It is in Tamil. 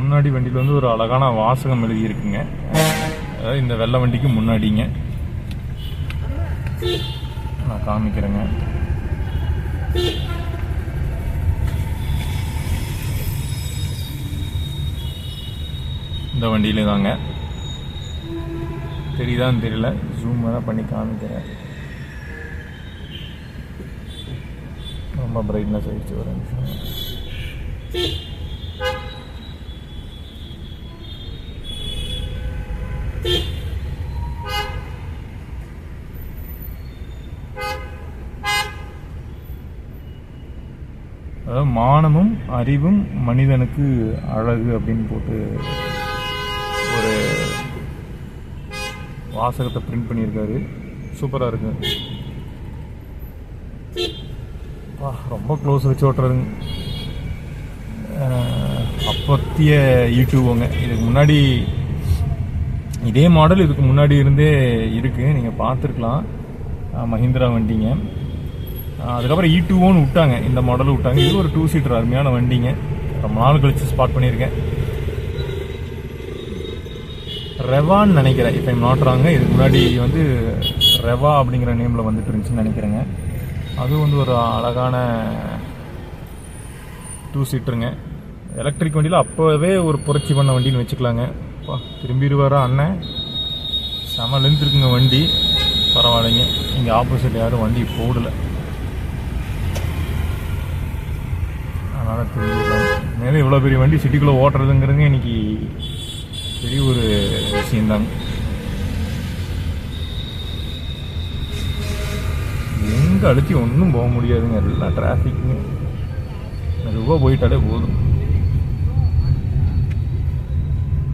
முன்னாடி வண்டியில் வந்து ஒரு அழகான வாசகம் எழுதியிருக்குங்க. அதாவது இந்த வெள்ளை வண்டிக்கு முன்னாடிங்க. நான் காமிக்கிறேங்க. இந்த வண்டியில தாங்க. தெரியுதான்னு தெரியல, ஜூம் வேணா பண்ணி காமிக்கிறேன். ரொம்ப பிரைட்னஸ் ஆயிடுச்சு, ஒரு நிமிஷம். அதாவது மானமும் அறிவும் மனிதனுக்கு அழகு அப்படின்னு போட்டு ஒரு வாசகத்தை பிரிண்ட் பண்ணியிருக்காரு. சூப்பராக இருக்கு. ரொம்ப க்ளோஸ் வச்சு ஓட்டுறதுங்க. அப்பத்திய யூடியூபுங்க. இதுக்கு முன்னாடி இதே மாடல் இதுக்கு முன்னாடி இருந்தே இருக்கு, நீங்கள் பார்த்துருக்கலாம். மஹிந்திரா வண்டிங்க. அதுக்கப்புறம் E2 விட்டாங்க, இந்த மாடலும் விட்டாங்க. இது ஒரு 2 சீட்டர் அருமையான வண்டிங்க. ரொம்ப நாள் கழிச்சு ஸ்பாட் பண்ணியிருக்கேன். ரெவான்னு நினைக்கிறேன், இப்போ நாட் ராங்க. இதுக்கு முன்னாடி வந்து ரெவா அப்படிங்கிற நேமில் வந்துட்டு இருந்துச்சுன்னு நினைக்கிறேங்க. அது வந்து ஒரு அழகான 2 சீட்டருங்க. எலக்ட்ரிக் வண்டியில் அப்போவே ஒரு புரட்சி பண்ண வண்டின்னு வச்சுக்கலாங்க. திரும்பிடுவாரா அண்ணன்? செம லென்த் இருக்குங்க வண்டி, பரவாயில்லைங்க. இங்கே ஆப்போசிட் யாரும் வண்டி போடலை, அதனால் திரும்பிடுவாங்க. மேலே இவ்வளோ பெரிய வண்டி சிட்டிக்குள்ளே ஓட்டுறதுங்கிறதுங்க இன்னைக்கு பெரிய ஒரு விஷயந்தாங்க. எங்கே அழுத்தி ஒன்றும் போக முடியாதுங்க, எல்லாம் டிராஃபிக்குங்க. மெதுவாக போயிட்டாலே போதும்.